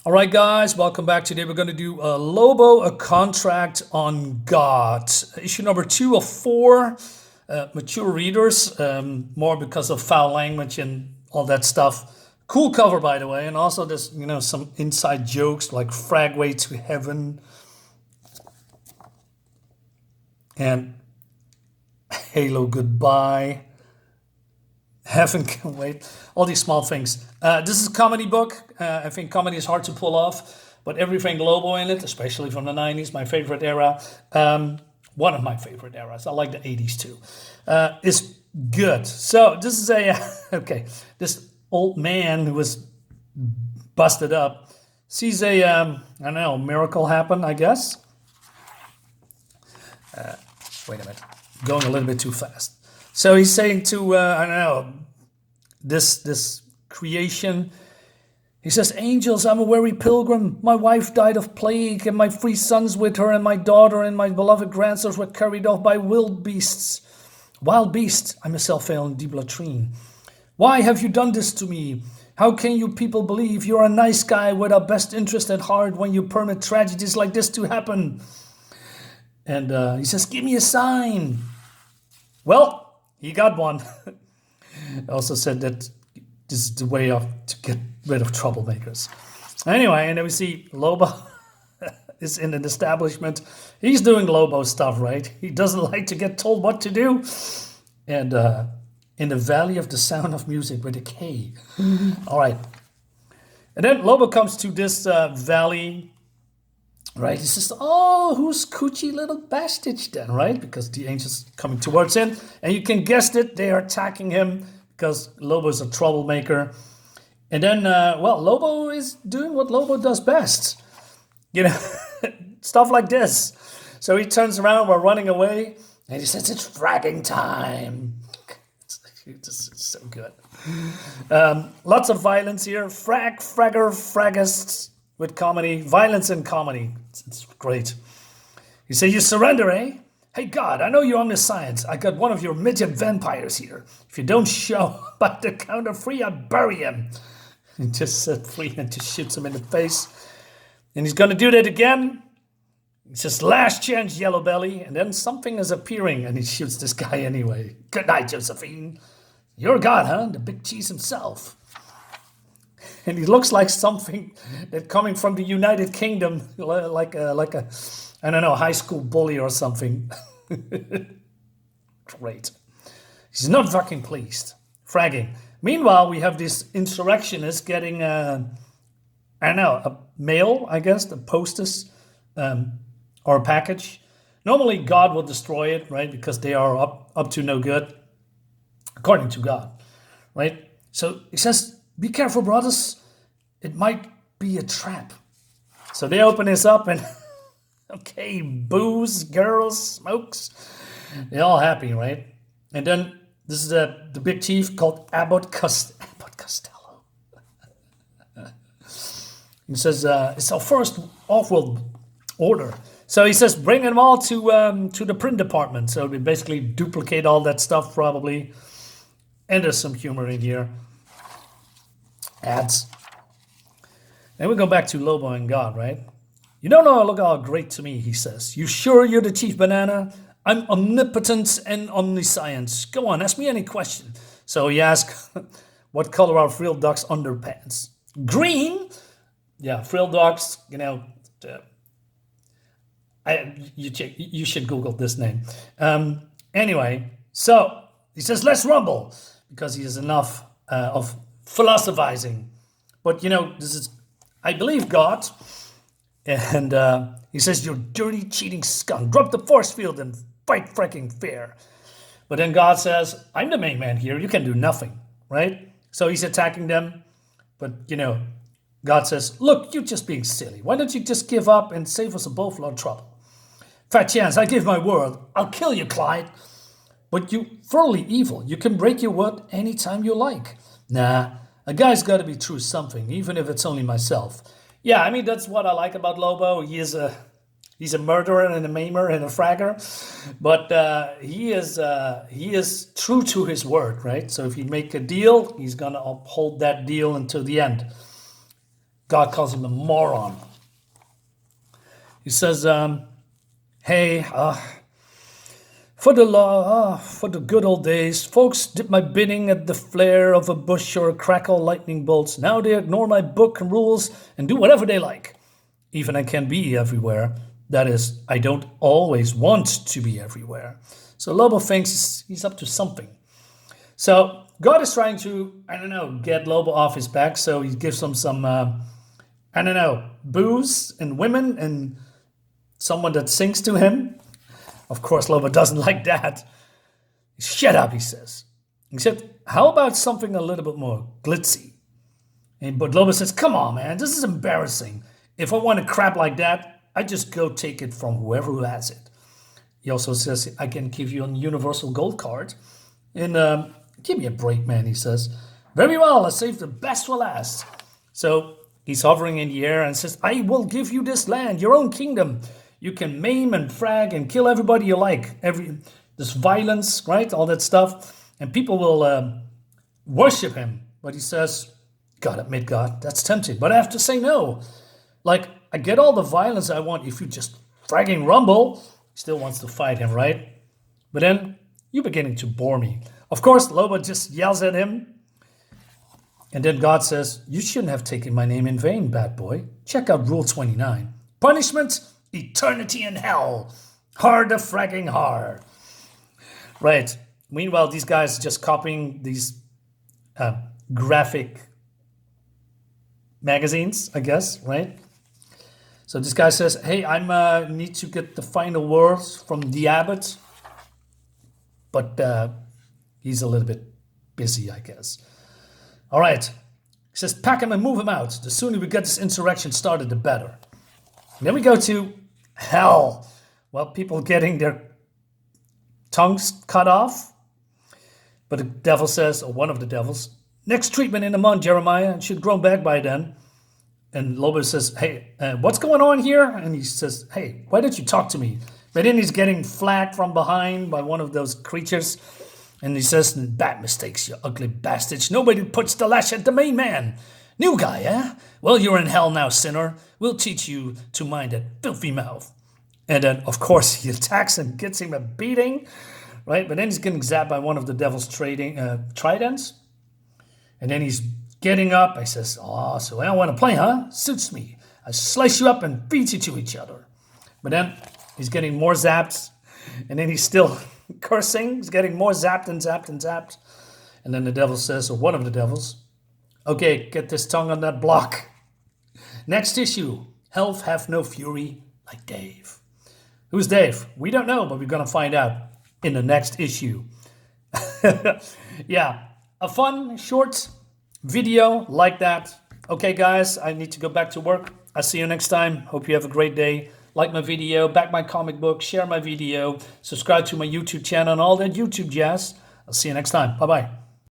All right, guys, welcome back. Today we're going to do Lobo, a contract on God. Issue number 2 of 4. Mature readers, more because of foul language and all that stuff. Cool cover, by the way, and also there's some inside jokes like "Frag Way to Heaven" and "Halo Goodbye." Heaven can wait. All these small things. This is a comedy book. I think comedy is hard to pull off, but everything Lobo in it, especially from the 90s, my favorite era, one of my favorite eras. I like the 80s too. Is good. So this is a okay. This old man who was busted up sees a I don't know, miracle happen, I guess. Wait a minute, going a little bit too fast. So he's saying to I don't know, this creation. He says, "Angels, I'm a weary pilgrim. My wife died of plague, and my 3 sons with her, and my daughter and my beloved grandsons were carried off by wild beasts. Wild beasts, I myself fell in deep latrine. Why have you done this to me? How can you people believe you're a nice guy with our best interest at heart when you permit tragedies like this to happen?" And he says, "Give me a sign." Well, he got one. Also said that this is the way to get rid of troublemakers. Anyway, and then we see Lobo is in an establishment. He's doing Lobo stuff, right? He doesn't like to get told what to do. And in the Valley of the Sound of Music with a K. All right. And then Lobo comes to this valley, right? He says, "Oh, who's coochie little bastard then," right? Because the angels coming towards him. And you can guess it, they are attacking him because Lobo's a troublemaker. And then, Lobo is doing what Lobo does best. Stuff like this. So he turns around, we're running away, and he says, "It's fragging time." This is so good. Lots of violence here. Fragger, fraggists with comedy. Violence and comedy. It's great. He says, "You surrender, eh? Hey, God, I know you're omniscience. I got one of your midget vampires here. If you don't show by the count of 3, I bury him." He just said 3 and just shoots him in the face. And he's going to do that again. He says, "Last chance, yellow belly." And then something is appearing and he shoots this guy anyway. "Good night, Josephine. You're God, huh? The big cheese himself." And he looks like something that coming from the United Kingdom, like a I don't know, high school bully or something. Great. He's not fucking pleased. Fragging. Meanwhile, we have this insurrectionist getting I don't know, a mail, I guess, a postus or a package. Normally, God will destroy it, right? Because they are up to no good, according to God, right? So he says, "Be careful, brothers. It might be a trap." So they open this up and, okay, booze, girls, smokes. They're all happy, right? And then this is the big chief called Abbot Costello. He says, "It's our first off-world order." So he says, "Bring them all to the print department." So we basically duplicate all that stuff probably. And there's some humor in here. Ads. Then we go back to Lobo and God, right? "You don't know, look all great to me," he says. "You sure you're the chief banana? I'm omnipotent and omniscience. Go on, ask me any question." So he asks, "What color are Frill Dog's underpants?" "Green." Yeah, Frill Dogs, you should Google this name. Anyway, so he says, "Let's rumble," because he has enough of philosophizing. But this is, I believe, God. And he says, "You dirty, cheating skunk. Drop the force field and fight fracking fair." But then God says, "I'm the main man here. You can do nothing," right? So he's attacking them. But, God says, "Look, you're just being silly. Why don't you just give up and save us both a lot of trouble? Fat chance, I give my word. I'll kill you, Clyde. But you thoroughly evil. You can break your word anytime you like." Nah, a guy's got to be true something, even if it's only myself. Yeah, I mean, that's what I like about Lobo. He's a murderer and a maimer and a fragger, but he is true to his word, right? So if he make a deal, he's gonna uphold that deal until the end. God calls him a moron. He says, hey, for the good old days, folks did my bidding at the flare of a bush or a crackle lightning bolts. Now they ignore my book and rules and do whatever they like. Even I can be everywhere. That is, I don't always want to be everywhere. So Lobo thinks he's up to something. So God is trying to, get Lobo off his back. So he gives him some, booze and women and someone that sings to him. Of course, Lobo doesn't like that. Shut up, he says. He said, how about something a little bit more glitzy? But Lobo says, come on, man, this is embarrassing. If I want a crap like that, I just go take it from whoever who has it. He also says, I can give you a universal gold card. And give me a break, man, he says. Very well, I saved the best for last. So he's hovering in the air and says, I will give you this land, your own kingdom. You can maim and frag and kill everybody you like. This violence, right? All that stuff. And people will worship him. But he says, gotta admit, God, that's tempting. But I have to say no. Like, I get all the violence I want if you just fragging rumble. He still wants to fight him, right? But then you're beginning to bore me. Of course, Lobo just yells at him. And then God says, you shouldn't have taken my name in vain, bad boy. Check out Rule 29. Punishment, eternity in hell. Hard the fragging hard. Right. Meanwhile, these guys are just copying these graphic magazines, I guess, right? So this guy says, hey, I need to get the final words from the abbot. But he's a little bit busy, I guess. All right. He says, pack him and move him out. The sooner we get this insurrection started, the better. And then we go to hell. Well, people getting their tongues cut off. But the devil says, or one of the devils, next treatment in a month, Jeremiah. It should grow back by then. And Lobo says, hey, what's going on here? And he says, hey, why don't you talk to me? But then he's getting flagged from behind by one of those creatures. And he says, bad mistakes, you ugly bastards. Nobody puts the lash at the main man. New guy, eh? Well, you're in hell now, sinner. We'll teach you to mind that filthy mouth. And then, of course, he attacks and gets him a beating. Right? But then he's getting zapped by one of the devil's tridents. And then he's getting up. I says, oh, so I don't want to play, huh? Suits me. I slice you up and beat you to each other. But then he's getting more zapped. And then he's still cursing. He's getting more zapped and zapped and zapped. And then the devil says, or one of the devils, okay, get this tongue on that block. Next issue, Health Have No Fury Like Dave. Who's Dave? We don't know, but we're going to find out in the next issue. Yeah, a fun, short video like that. Okay, guys, I need to go back to work. I'll see you next time. Hope you have a great day. Like my video, back my comic book, share my video, subscribe to my YouTube channel and all that YouTube jazz. I'll see you next time. Bye-bye.